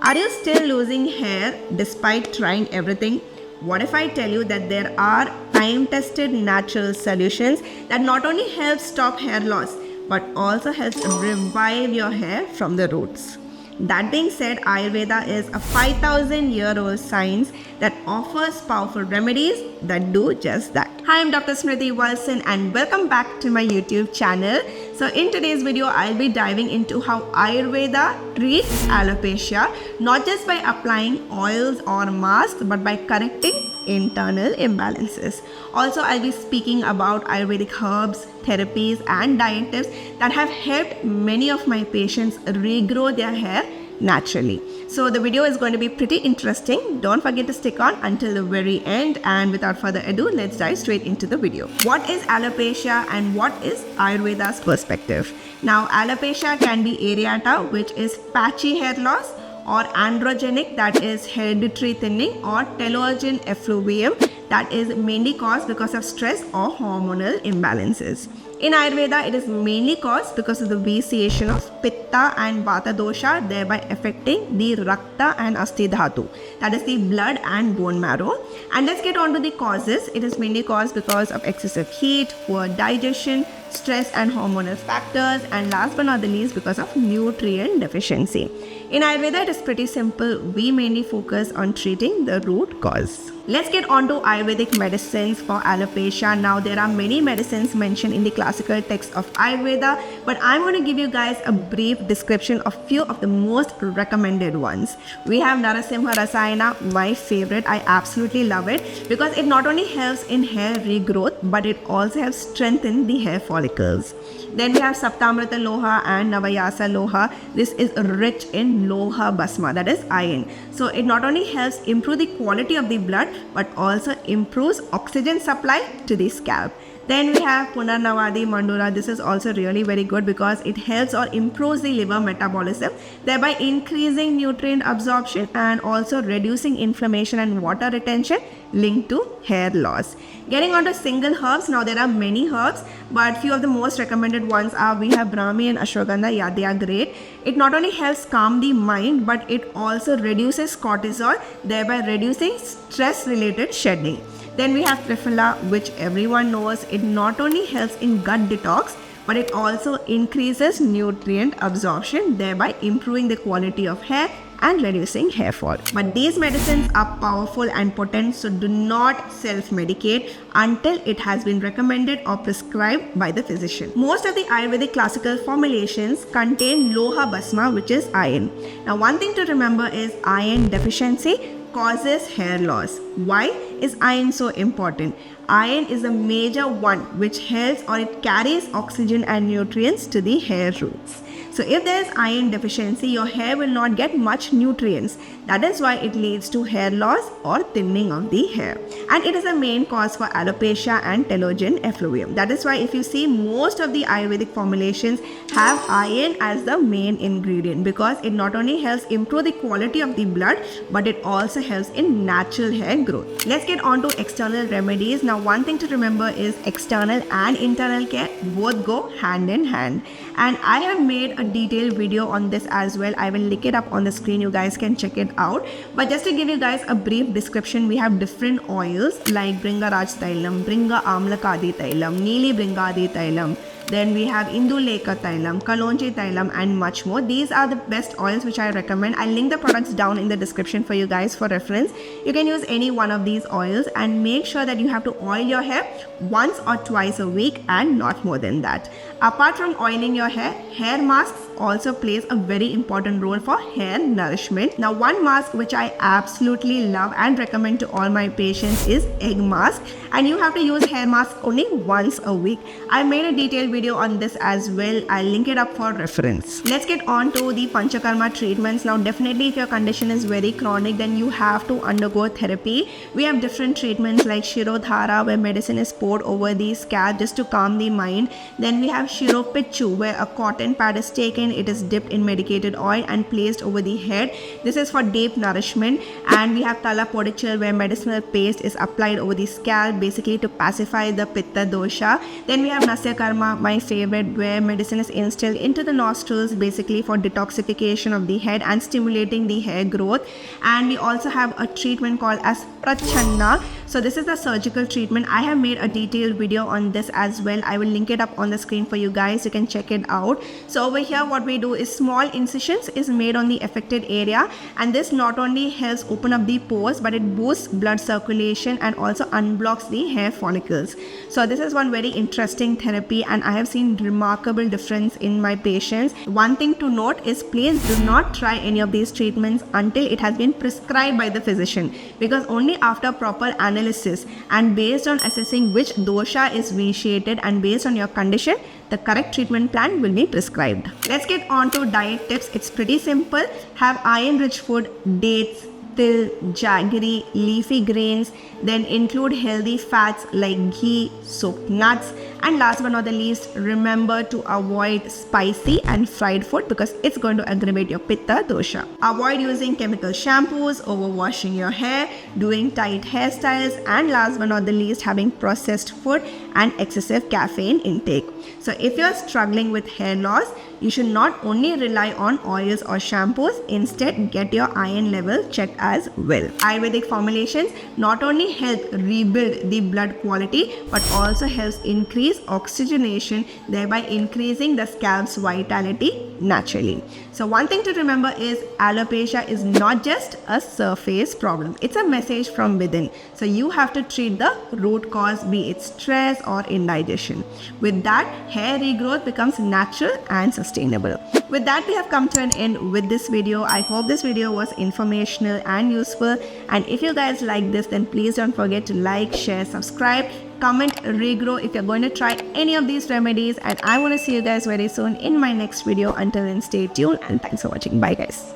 Are you still losing hair despite trying everything? What if I tell you that there are time-tested natural solutions that not only help stop hair loss but also helps revive your hair from the roots? That being said, Ayurveda is a 5,000-year-old science that offers powerful remedies that do just that. Hi, I'm Dr. Smriti Walson and welcome back to my YouTube channel. So in today's video, I'll be diving into how Ayurveda treats alopecia, not just by applying oils or masks, but by correcting internal imbalances. Also, I'll be speaking about Ayurvedic herbs, therapies and diet tips that have helped many of my patients regrow their hair naturally. So the video is going to be pretty interesting. Don't forget to stick on until the very end, and without further ado, let's dive straight into the video. What is alopecia and what is Ayurveda's perspective? Now, alopecia can be areata, which is patchy hair loss, or androgenic, that is hereditary thinning, or telogen effluvium, that is mainly caused because of stress or hormonal imbalances. In Ayurveda, it is mainly caused because of the vitiation of pitta and vata dosha, thereby affecting the rakta and asti dhatu, that is the blood and bone marrow. And let's get on to the causes. It is mainly caused because of excessive heat, poor digestion, stress and hormonal factors, and last but not the least, because of nutrient deficiency. In Ayurveda, it is pretty simple. We mainly focus on treating the root cause. Let's get on to Ayurvedic medicines for alopecia. Now, there are many medicines mentioned in the classical text of Ayurveda, but I'm going to give you guys a brief description of few of the most recommended ones. We have Narasimha Rasayana, my favorite. I absolutely love it because it not only helps in hair regrowth, but it also helps strengthen the hair follicles. Then we have Saptamrita Loha and Navayasa Loha. This is rich in Lauha Bhasma, that is iron. So it not only helps improve the quality of the blood, but also improves oxygen supply to the scalp. Then we have Punarnavadi Mandura. This is also really very good because it helps or improves the liver metabolism, thereby increasing nutrient absorption and also reducing inflammation and water retention linked to hair loss. Getting on to single herbs, now there are many herbs, but few of the most recommended ones are, we have Brahmi and Ashwagandha. Yeah, they are great. It not only helps calm the mind, but it also reduces cortisol, thereby reducing stress-related shedding. Then we have Triphala, which everyone knows. It not only helps in gut detox, but it also increases nutrient absorption, thereby improving the quality of hair and reducing hair fall. But these medicines are powerful and potent, so do not self-medicate until it has been recommended or prescribed by the physician. Most of the Ayurvedic classical formulations contain Lauha Bhasma, which is iron. Now, one thing to remember is iron deficiency causes hair loss. Why is iron so important? Iron is a major one which helps or it carries oxygen and nutrients to the hair roots. So if there is iron deficiency, your hair will not get much nutrients. That is why it leads to hair loss or thinning of the hair. And it is a main cause for alopecia and telogen effluvium. That is why if you see, most of the Ayurvedic formulations have iron as the main ingredient, because it not only helps improve the quality of the blood, but it also helps in natural hair growth. Let's get on to external remedies. Now, one thing to remember is external and internal care both go hand in hand. And I have made a detailed video on this as well. I will link it up on the screen. You guys can check it out. But just to give you guys a brief description, we have different oils like Bringaraj Tailam, Bringa Amlakadi Tailam, Neeli Bringadi Tailam. Then we have Induleka Tailam, Kalonji Tailam and much more. These are the best oils which I recommend. I'll link the products down in the description for you guys for reference. You can use any one of these oils and make sure that you have to oil your hair once or twice a week and not more than that. Apart from oiling your hair masks also plays a very important role for hair nourishment. Now, one mask which I absolutely love and recommend to all my patients is egg mask, and you have to use hair mask only once a week. I made a detailed video on this as well. I'll link it up for reference. Let's get on to the Panchakarma treatments. Now, definitely if your condition is very chronic, then you have to undergo therapy. We have different treatments like Shirodhara, where medicine is poured over the scalp just to calm the mind. Then we have Shiropitchu, where a cotton pad is taken, it is dipped in medicated oil and placed over the head. This is for deep nourishment. And we have Tala Podichal, where medicinal paste is applied over the scalp basically to pacify the Pitta dosha. Then we have Nasya Karma, my favorite, where medicine is instilled into the nostrils basically for detoxification of the head and stimulating the hair growth. And we also have a treatment called as Prachanna. So this is the surgical treatment. I have made a detailed video on this as well. I will link it up on the screen for you guys. You can check it out. So over here what we do is small incisions is made on the affected area, and this not only helps open up the pores but it boosts blood circulation and also unblocks the hair follicles. So this is one very interesting therapy, and I have seen remarkable difference in my patients. One thing to note is please do not try any of these treatments until it has been prescribed by the physician, because only after proper analysis and based on assessing which dosha is vitiated and based on your condition, the correct treatment plan will be prescribed. Let's get on to diet tips. It's pretty simple. Have iron-rich food, dates, til, jaggery, leafy grains, then include healthy fats like ghee, soaked nuts, and last but not the least, remember to avoid spicy and fried food because it's going to aggravate your Pitta dosha. Avoid using chemical shampoos, overwashing your hair, doing tight hairstyles, and last but not the least, having processed food and excessive caffeine intake. So if you're struggling with hair loss, you should not only rely on oils or shampoos, instead get your iron level checked as well. Ayurvedic formulations not only help rebuild the blood quality but also helps increase oxygenation, thereby increasing the scalp's vitality naturally. So one thing to remember is alopecia is not just a surface problem. It's a message from within. So you have to treat the root cause, be it stress or indigestion. With that, hair regrowth becomes natural and sustainable. With that, we have come to an end with this video. I hope this video was informational and useful. And if you guys like this, then please don't forget to like, share, subscribe, comment, regrow if you're going to try any of these remedies. And I want to see you guys very soon in my next video. Until then, stay tuned and thanks for watching. Bye guys.